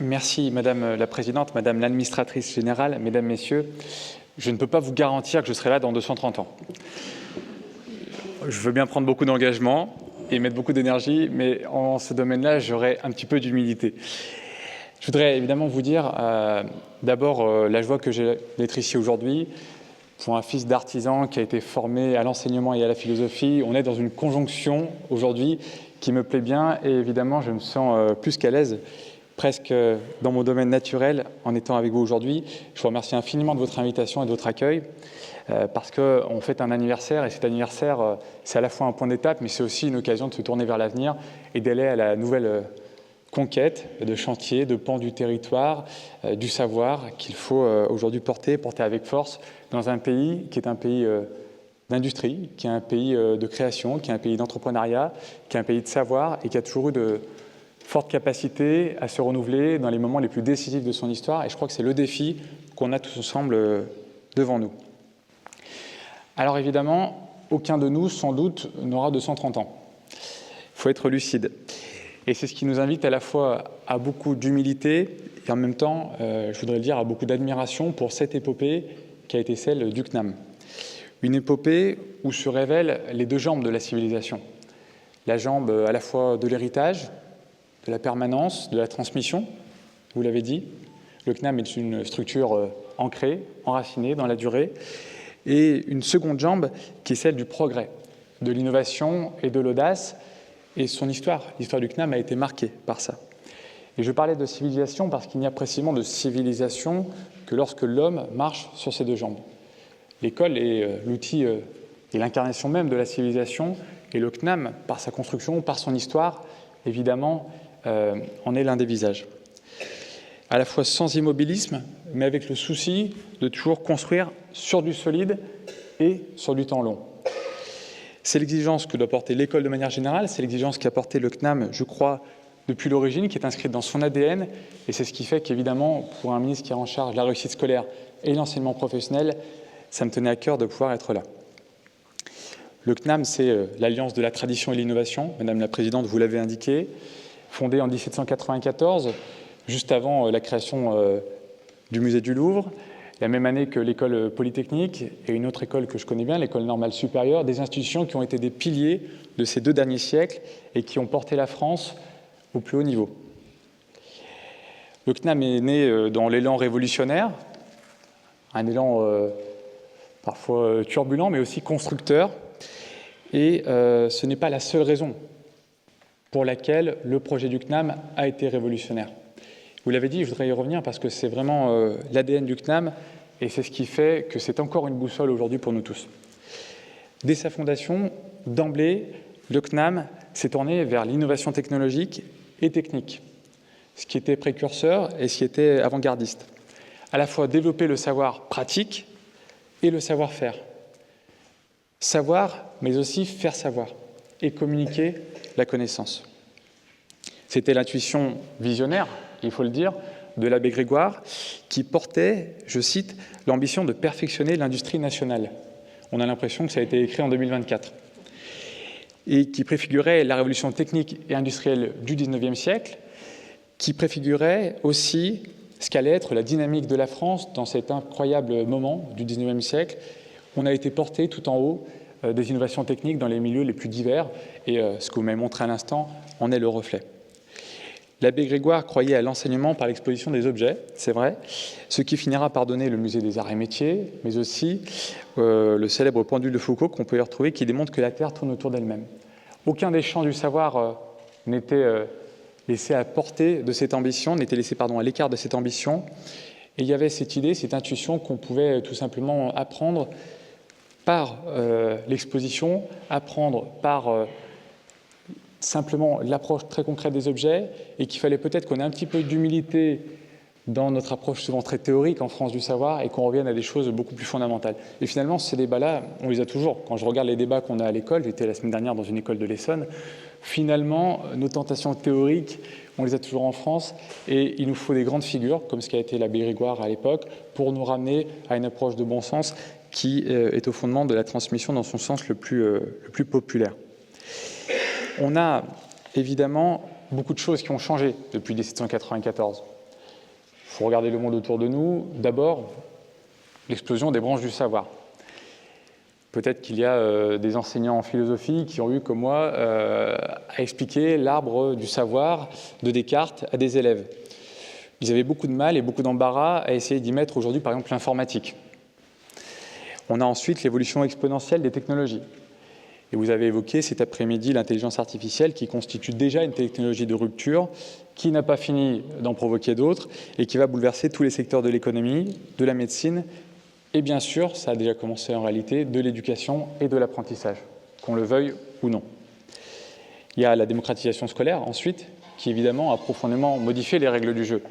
Merci Madame la Présidente, Madame l'Administratrice Générale, Mesdames, Messieurs. Je ne peux pas vous garantir que je serai là dans 230 ans. Je veux bien prendre beaucoup d'engagement et mettre beaucoup d'énergie, mais en ce domaine-là, j'aurai un petit peu d'humilité. Je voudrais évidemment vous dire d'abord la joie que j'ai d'être ici aujourd'hui. Pour un fils d'artisan qui a été formé à l'enseignement et à la philosophie, on est dans une conjonction aujourd'hui qui me plaît bien et évidemment, je me sens plus qu'à l'aise, presque dans mon domaine naturel, en étant avec vous aujourd'hui. Je vous remercie infiniment de votre invitation et de votre accueil parce qu'on fête un anniversaire et cet anniversaire, c'est à la fois un point d'étape, mais c'est aussi une occasion de se tourner vers l'avenir et d'aller à la nouvelle conquête de chantier, de pans du territoire, du savoir qu'il faut aujourd'hui porter avec force dans un pays qui est un pays d'industrie, qui est un pays de création, qui est un pays d'entrepreneuriat, qui est un pays de savoir et qui a toujours eu de fortes capacités à se renouveler dans les moments les plus décisifs de son histoire. Et je crois que c'est le défi qu'on a tous ensemble devant nous. Alors évidemment, aucun de nous, sans doute, n'aura 230 ans. Il faut être lucide. Et c'est ce qui nous invite à la fois à beaucoup d'humilité et en même temps, je voudrais le dire, à beaucoup d'admiration pour cette épopée qui a été celle du CNAM. Une épopée où se révèlent les deux jambes de la civilisation. La jambe à la fois de l'héritage, de la permanence, de la transmission, vous l'avez dit. Le CNAM est une structure ancrée, enracinée dans la durée. Et une seconde jambe qui est celle du progrès, de l'innovation et de l'audace. Et son histoire, l'histoire du CNAM a été marquée par ça. Et je parlais de civilisation parce qu'il n'y a précisément de civilisation que lorsque l'homme marche sur ses deux jambes. L'école est l'outil et l'incarnation même de la civilisation, et le CNAM, par sa construction, par son histoire, évidemment, en est l'un des visages. À la fois sans immobilisme, mais avec le souci de toujours construire sur du solide et sur du temps long. C'est l'exigence que doit porter l'école de manière générale, c'est l'exigence qu'a porté le CNAM, je crois, depuis l'origine, qui est inscrite dans son ADN, et c'est ce qui fait qu'évidemment, pour un ministre qui est en charge de la réussite scolaire et l'enseignement professionnel, ça me tenait à cœur de pouvoir être là. Le CNAM, c'est l'Alliance de la tradition et l'innovation, Madame la Présidente, vous l'avez indiqué, fondée en 1794, juste avant la création du musée du Louvre, la même année que l'école polytechnique et une autre école que je connais bien, l'école normale supérieure, des institutions qui ont été des piliers de ces 2 derniers siècles et qui ont porté la France au plus haut niveau. Le CNAM est né dans l'élan révolutionnaire, un élan parfois turbulent mais aussi constructeur, et ce n'est pas la seule raison pour laquelle le projet du CNAM a été révolutionnaire. Vous l'avez dit, je voudrais y revenir parce que c'est vraiment l'ADN du CNAM et c'est ce qui fait que c'est encore une boussole aujourd'hui pour nous tous. Dès sa fondation, d'emblée, le CNAM s'est tourné vers l'innovation technologique et technique, ce qui était précurseur et ce qui était avant-gardiste. À la fois développer le savoir pratique et le savoir-faire. Savoir, mais aussi faire savoir et communiquer la connaissance. C'était l'intuition visionnaire, il faut le dire, de l'abbé Grégoire, qui portait, je cite, l'ambition de perfectionner l'industrie nationale. On a l'impression que ça a été écrit en 2024. Et qui préfigurait la révolution technique et industrielle du XIXe siècle, qui préfigurait aussi ce qu'allait être la dynamique de la France dans cet incroyable moment du XIXe siècle. On a été porté tout en haut des innovations techniques dans les milieux les plus divers, et ce que vous m'avez montré à l'instant en est le reflet. L'abbé Grégoire croyait à l'enseignement par l'exposition des objets, c'est vrai, ce qui finira par donner le musée des arts et métiers, mais aussi le célèbre pendule de Foucault qu'on peut y retrouver, qui démontre que la Terre tourne autour d'elle-même. Aucun des champs du savoir n'était laissé à portée de cette ambition, n'était laissé à l'écart de cette ambition, et il y avait cette idée, cette intuition qu'on pouvait tout simplement apprendre par l'exposition, apprendre par simplement l'approche très concrète des objets, et qu'il fallait peut-être qu'on ait un petit peu d'humilité dans notre approche souvent très théorique en France du savoir et qu'on revienne à des choses beaucoup plus fondamentales. Et finalement, ces débats-là, on les a toujours. Quand je regarde les débats qu'on a à l'école, j'étais la semaine dernière dans une école de l'Essonne, finalement, nos tentations théoriques, on les a toujours en France, et il nous faut des grandes figures, comme ce qu'a été l'abbé Grégoire à l'époque, pour nous ramener à une approche de bon sens qui est au fondement de la transmission dans son sens le plus populaire. On a évidemment beaucoup de choses qui ont changé depuis 1794. faut regarder le monde autour de nous. D'abord, l'explosion des branches du savoir. Peut-être qu'il y a des enseignants en philosophie qui ont eu, comme moi, à expliquer l'arbre du savoir de Descartes à des élèves. Ils avaient beaucoup de mal et beaucoup d'embarras à essayer d'y mettre aujourd'hui, par exemple, l'informatique. On a ensuite l'évolution exponentielle des technologies. Et vous avez évoqué cet après-midi l'intelligence artificielle qui constitue déjà une technologie de rupture, qui n'a pas fini d'en provoquer d'autres et qui va bouleverser tous les secteurs de l'économie, de la médecine et bien sûr, ça a déjà commencé en réalité, de l'éducation et de l'apprentissage, qu'on le veuille ou non. Il y a la démocratisation scolaire ensuite, qui évidemment a profondément modifié les règles du jeu.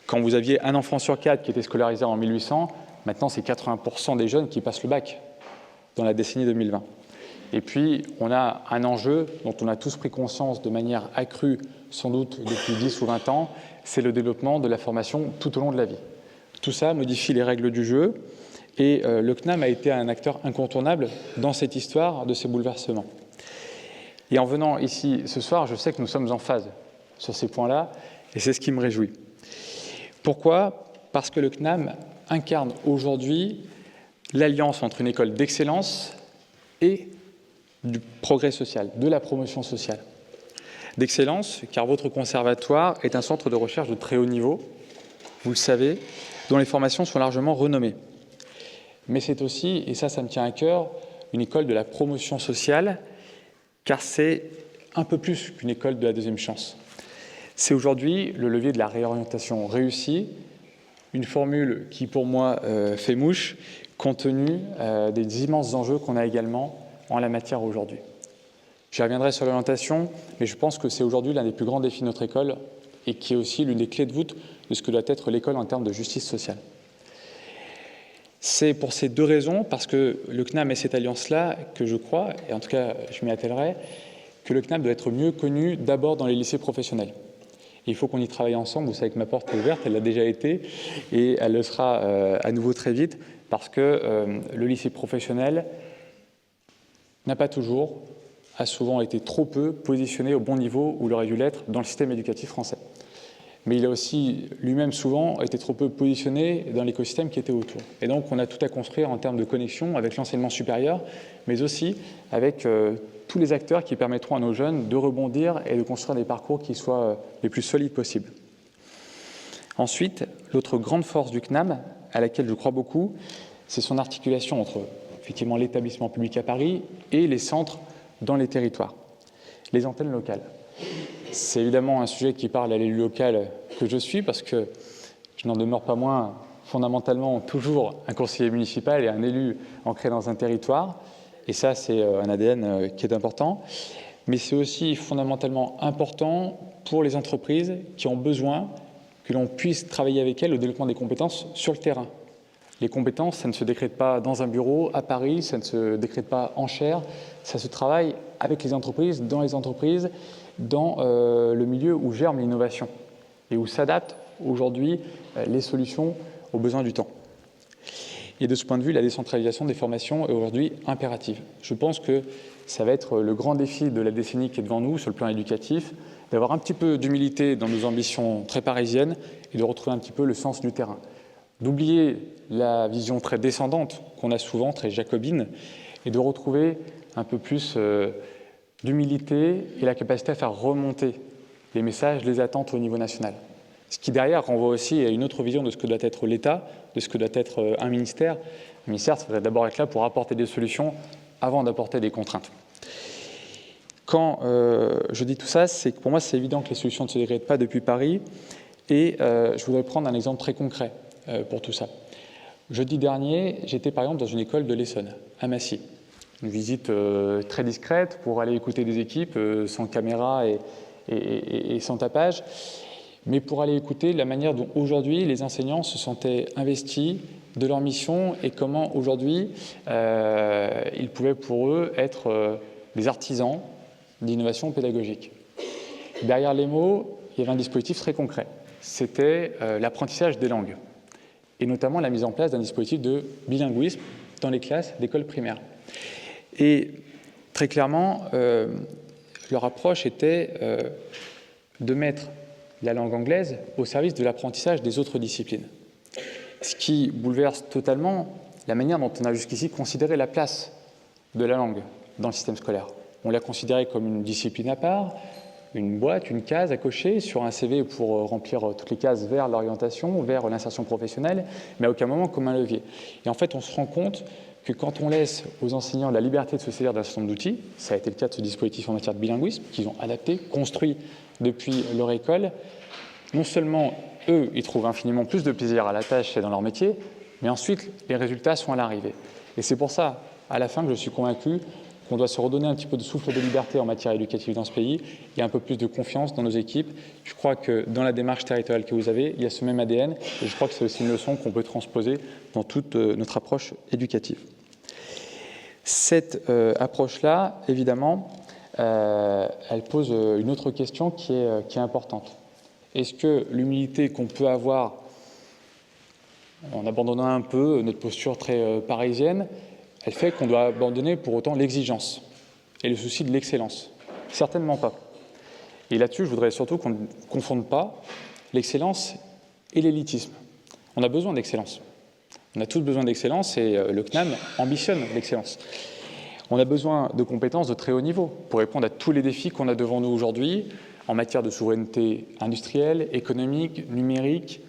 Quand vous aviez un enfant sur 4 qui était scolarisé en 1800, maintenant c'est 80% des jeunes qui passent le bac dans la décennie 2020. Et puis, on a un enjeu dont on a tous pris conscience de manière accrue, sans doute depuis 10 ou 20 ans, c'est le développement de la formation tout au long de la vie. Tout ça modifie les règles du jeu et le CNAM a été un acteur incontournable dans cette histoire de ces bouleversements. Et en venant ici ce soir, je sais que nous sommes en phase sur ces points-là et c'est ce qui me réjouit. Pourquoi ? Parce que le CNAM incarne aujourd'hui l'alliance entre une école d'excellence et du progrès social, de la promotion sociale. D'excellence, car votre conservatoire est un centre de recherche de très haut niveau, vous le savez, dont les formations sont largement renommées. Mais c'est aussi, et ça me tient à cœur, une école de la promotion sociale, car c'est un peu plus qu'une école de la deuxième chance. C'est aujourd'hui le levier de la réorientation réussie, une formule qui, pour moi, fait mouche, compte tenu des immenses enjeux qu'on a également en la matière aujourd'hui. J'y reviendrai sur l'orientation, mais je pense que c'est aujourd'hui l'un des plus grands défis de notre école et qui est aussi l'une des clés de voûte de ce que doit être l'école en termes de justice sociale. C'est pour ces deux raisons, parce que le CNAM est cette alliance-là, que je crois, et en tout cas je m'y attellerai, que le CNAM doit être mieux connu d'abord dans les lycées professionnels. Et il faut qu'on y travaille ensemble. Vous savez que ma porte est ouverte, elle l'a déjà été, et elle le sera à nouveau très vite, parce que le lycée professionnel n'a pas toujours, a souvent été trop peu positionné au bon niveau où il aurait dû l'être dans le système éducatif français. Mais il a aussi lui-même souvent été trop peu positionné dans l'écosystème qui était autour. Et donc on a tout à construire en termes de connexion avec l'enseignement supérieur, mais aussi avec tous les acteurs qui permettront à nos jeunes de rebondir et de construire des parcours qui soient les plus solides possibles. Ensuite, l'autre grande force du CNAM, à laquelle je crois beaucoup, c'est son articulation entre effectivement l'établissement public à Paris et les centres dans les territoires, les antennes locales. C'est évidemment un sujet qui parle à l'élu local que je suis, parce que je n'en demeure pas moins fondamentalement toujours un conseiller municipal et un élu ancré dans un territoire. Et ça, c'est un ADN qui est important. Mais c'est aussi fondamentalement important pour les entreprises qui ont besoin que l'on puisse travailler avec elles au développement des compétences sur le terrain. Les compétences, ça ne se décrète pas dans un bureau à Paris, ça ne se décrète pas en chaire, ça se travaille avec les entreprises, dans le milieu où germe l'innovation et où s'adaptent aujourd'hui les solutions aux besoins du temps. Et de ce point de vue, la décentralisation des formations est aujourd'hui impérative. Je pense que ça va être le grand défi de la décennie qui est devant nous sur le plan éducatif, d'avoir un petit peu d'humilité dans nos ambitions très parisiennes et de retrouver un petit peu le sens du terrain. D'oublier la vision très descendante qu'on a souvent, très jacobine, et de retrouver un peu plus d'humilité et la capacité à faire remonter les messages, les attentes au niveau national. Ce qui derrière renvoie aussi à une autre vision de ce que doit être l'État, de ce que doit être un ministère. Un ministère, ça devrait d'abord être là pour apporter des solutions avant d'apporter des contraintes. Quand je dis tout ça, c'est que pour moi, c'est évident que les solutions ne se décrètent pas depuis Paris. Et je voudrais prendre un exemple très concret pour tout ça. Jeudi dernier, j'étais par exemple dans une école de l'Essonne, à Massy. Une visite très discrète pour aller écouter des équipes sans caméra et sans tapage, mais pour aller écouter la manière dont aujourd'hui les enseignants se sentaient investis de leur mission et comment aujourd'hui ils pouvaient pour eux être des artisans d'innovation pédagogique. Derrière les mots, il y avait un dispositif très concret. C'était l'apprentissage des langues, et notamment la mise en place d'un dispositif de bilinguisme dans les classes d'école primaire. Et très clairement, leur approche était de mettre la langue anglaise au service de l'apprentissage des autres disciplines. Ce qui bouleverse totalement la manière dont on a jusqu'ici considéré la place de la langue dans le système scolaire. On l'a considérée comme une discipline à part, une boîte, une case à cocher sur un CV pour remplir toutes les cases vers l'orientation, vers l'insertion professionnelle, mais à aucun moment comme un levier. Et en fait, on se rend compte que quand on laisse aux enseignants la liberté de se saisir d'un certain nombre d'outils, ça a été le cas de ce dispositif en matière de bilinguisme, qu'ils ont adapté, construit depuis leur école, non seulement eux, ils trouvent infiniment plus de plaisir à la tâche et dans leur métier, mais ensuite, les résultats sont à l'arrivée. Et c'est pour ça, à la fin, que je suis convaincu qu'on doit se redonner un petit peu de souffle de liberté en matière éducative dans ce pays et un peu plus de confiance dans nos équipes. Je crois que dans la démarche territoriale que vous avez, il y a ce même ADN et je crois que c'est aussi une leçon qu'on peut transposer dans toute notre approche éducative. Cette approche-là, évidemment, elle pose une autre question qui est importante. Est-ce que l'humilité qu'on peut avoir en abandonnant un peu notre posture très parisienne, elle fait qu'on doit abandonner pour autant l'exigence et le souci de l'excellence? Certainement pas. Et là-dessus, je voudrais surtout qu'on ne confonde pas l'excellence et l'élitisme. On a besoin d'excellence. On a tous besoin d'excellence et le CNAM ambitionne l'excellence. On a besoin de compétences de très haut niveau pour répondre à tous les défis qu'on a devant nous aujourd'hui en matière de souveraineté industrielle, économique, numérique,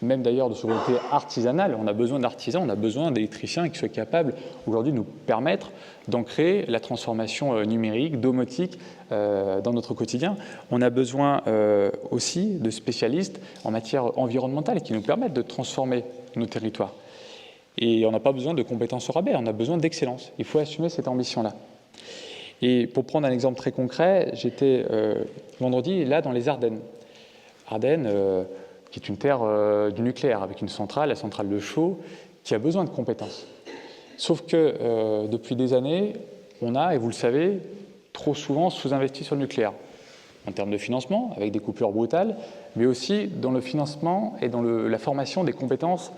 même d'ailleurs de souveraineté artisanale. On a besoin d'artisans, on a besoin d'électriciens qui soient capables aujourd'hui de nous permettre d'ancrer la transformation numérique, domotique dans notre quotidien. On a besoin aussi de spécialistes en matière environnementale qui nous permettent de transformer nos territoires. Et on n'a pas besoin de compétences au rabais, on a besoin d'excellence. Il faut assumer cette ambition-là. Et pour prendre un exemple très concret, j'étais vendredi là dans les Ardennes. Ardennes, qui est une terre du nucléaire, avec une centrale, la centrale de Chaux, qui a besoin de compétences. Sauf que depuis des années, on a, et vous le savez, trop souvent sous-investi sur le nucléaire, en termes de financement, avec des coupures brutales, mais aussi dans le financement et dans la formation des compétences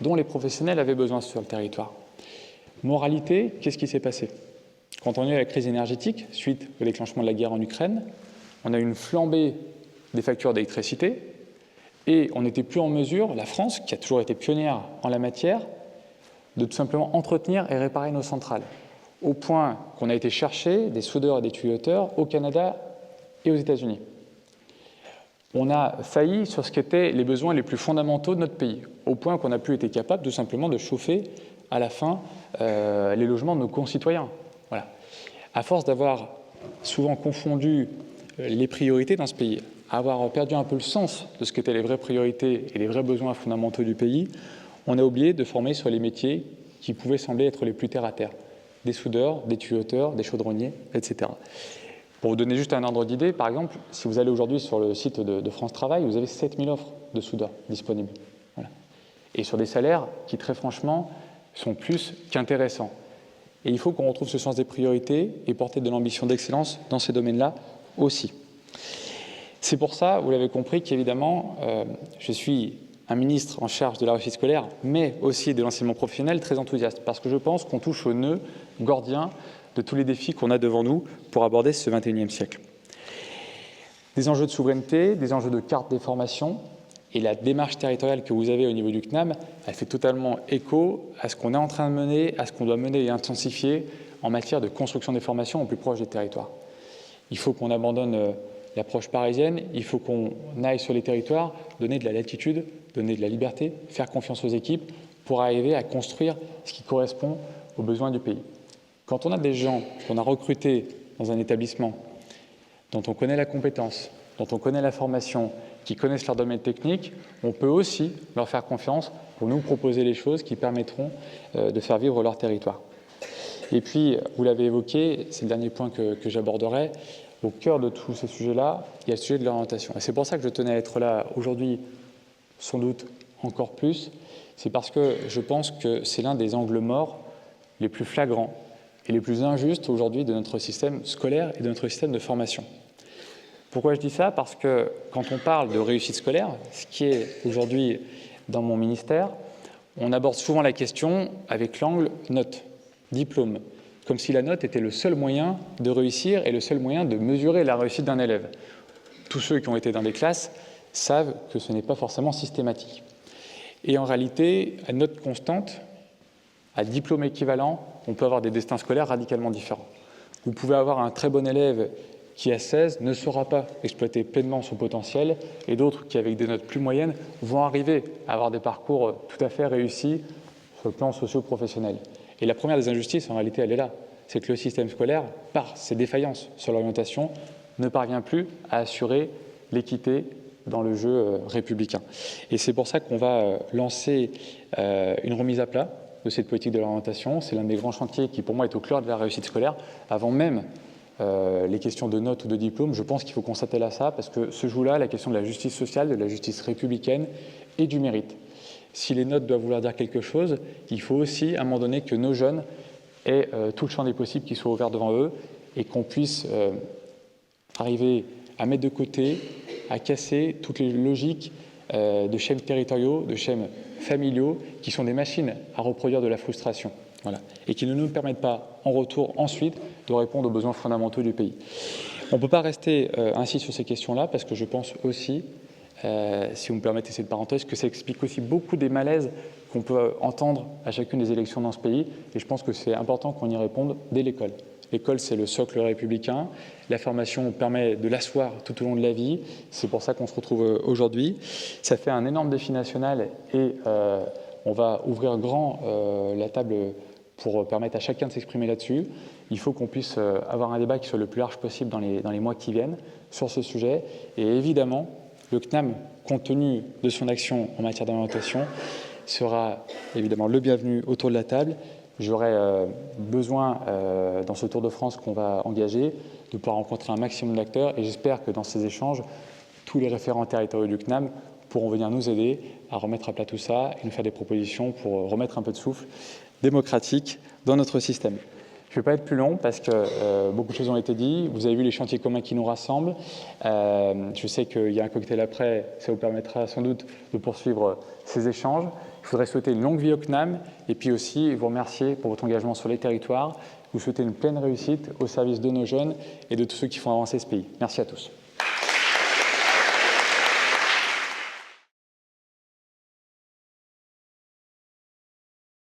dont les professionnels avaient besoin sur le territoire. Moralité, qu'est-ce qui s'est passé? Quand on a eu la crise énergétique, suite au déclenchement de la guerre en Ukraine, on a eu une flambée des factures d'électricité et on n'était plus en mesure, la France, qui a toujours été pionnière en la matière, de tout simplement entretenir et réparer nos centrales, au point qu'on a été chercher des soudeurs et des tuyauteurs au Canada et aux États-Unis. On a failli sur ce qu'étaient les besoins les plus fondamentaux de notre pays, au point qu'on n'a plus été capable tout simplement de chauffer à la fin les logements de nos concitoyens. Voilà. À force d'avoir souvent confondu les priorités dans ce pays, à avoir perdu un peu le sens de ce qu'étaient les vraies priorités et les vrais besoins fondamentaux du pays, on a oublié de former sur les métiers qui pouvaient sembler être les plus terre-à-terre. Des soudeurs, des tuyauteurs, des chaudronniers, etc. Pour vous donner juste un ordre d'idée, par exemple, si vous allez aujourd'hui sur le site de France Travail, vous avez 7000 offres de soudeurs disponibles. Voilà. Et sur des salaires qui, très franchement, sont plus qu'intéressants. Et il faut qu'on retrouve ce sens des priorités et porter de l'ambition d'excellence dans ces domaines-là aussi. C'est pour ça, vous l'avez compris, qu'évidemment, je suis un ministre en charge de la réussite scolaire, mais aussi de l'enseignement professionnel, très enthousiaste, parce que je pense qu'on touche au nœud gordien de tous les défis qu'on a devant nous pour aborder ce XXIe siècle. Des enjeux de souveraineté, des enjeux de carte des formations, et la démarche territoriale que vous avez au niveau du CNAM, elle fait totalement écho à ce qu'on est en train de mener, à ce qu'on doit mener et intensifier en matière de construction des formations au plus proche des territoires. Il faut qu'on abandonne l'approche parisienne, il faut qu'on aille sur les territoires, donner de la latitude, donner de la liberté, faire confiance aux équipes pour arriver à construire ce qui correspond aux besoins du pays. Quand on a des gens qu'on a recrutés dans un établissement dont on connaît la compétence, dont on connaît la formation, qui connaissent leur domaine technique, on peut aussi leur faire confiance pour nous proposer les choses qui permettront de faire vivre leur territoire. Et puis, vous l'avez évoqué, c'est le dernier point que j'aborderai, au cœur de tous ces sujets-là, il y a le sujet de l'orientation. Et c'est pour ça que je tenais à être là aujourd'hui, sans doute encore plus, c'est parce que je pense que c'est l'un des angles morts les plus flagrants et les plus injustes aujourd'hui de notre système scolaire et de notre système de formation. Pourquoi je dis ça? Parce que quand on parle de réussite scolaire, ce qui est aujourd'hui dans mon ministère, on aborde souvent la question avec l'angle note, diplôme, comme si la note était le seul moyen de réussir et le seul moyen de mesurer la réussite d'un élève. tous ceux qui ont été dans des classes savent que ce n'est pas forcément systématique. Et en réalité, à note constante, à diplôme équivalent, on peut avoir des destins scolaires radicalement différents. Vous pouvez avoir un très bon élève qui, à 16, ne saura pas exploiter pleinement son potentiel, et d'autres qui, avec des notes plus moyennes, vont arriver à avoir des parcours tout à fait réussis sur le plan socio-professionnel. Et la première des injustices, en réalité, elle est là. C'est que le système scolaire, par ses défaillances sur l'orientation, ne parvient plus à assurer l'équité dans le jeu républicain. Et c'est pour ça qu'on va lancer une remise à plat de cette politique de l'orientation. C'est l'un des grands chantiers qui, pour moi, est au cœur de la réussite scolaire. Avant même les questions de notes ou de diplôme, je pense qu'il faut qu'on s'attelle à ça, parce que se joue là la question de la justice sociale, de la justice républicaine et du mérite. Si les notes doivent vouloir dire quelque chose, il faut aussi, à un moment donné, que nos jeunes aient tout le champ des possibles qui soit ouvert devant eux et qu'on puisse arriver à mettre de côté, à casser toutes les logiques de schèmes territoriaux, de schèmes familiaux, qui sont des machines à reproduire de la frustration. Voilà. Et qui ne nous permettent pas, en retour, ensuite, de répondre aux besoins fondamentaux du pays. On ne peut pas rester ainsi sur ces questions-là, parce que je pense aussi, si vous me permettez cette parenthèse, que ça explique aussi beaucoup des malaises qu'on peut entendre à chacune des élections dans ce pays. Et je pense que c'est important qu'on y réponde dès l'école. L'école, c'est le socle républicain. La formation permet de l'asseoir tout au long de la vie. C'est pour ça qu'on se retrouve aujourd'hui. Ça fait un énorme défi national et on va ouvrir grand la table pour permettre à chacun de s'exprimer là-dessus. Il faut qu'on puisse avoir un débat qui soit le plus large possible dans les mois qui viennent sur ce sujet. Et évidemment, le CNAM, compte tenu de son action en matière d'orientation, sera évidemment le bienvenu autour de la table. J'aurai besoin, dans ce Tour de France qu'on va engager, de pouvoir rencontrer un maximum d'acteurs et j'espère que dans ces échanges, tous les référents territoriaux du CNAM pourront venir nous aider à remettre à plat tout ça et nous faire des propositions pour remettre un peu de souffle démocratique dans notre système. Je ne vais pas être plus long parce que beaucoup de choses ont été dites. Vous avez vu les chantiers communs qui nous rassemblent. Je sais qu'il y a un cocktail après, ça vous permettra sans doute de poursuivre ces échanges. Je voudrais souhaiter une longue vie au CNAM et puis aussi vous remercier pour votre engagement sur les territoires. Vous souhaiter une pleine réussite au service de nos jeunes et de tous ceux qui font avancer ce pays. Merci à tous.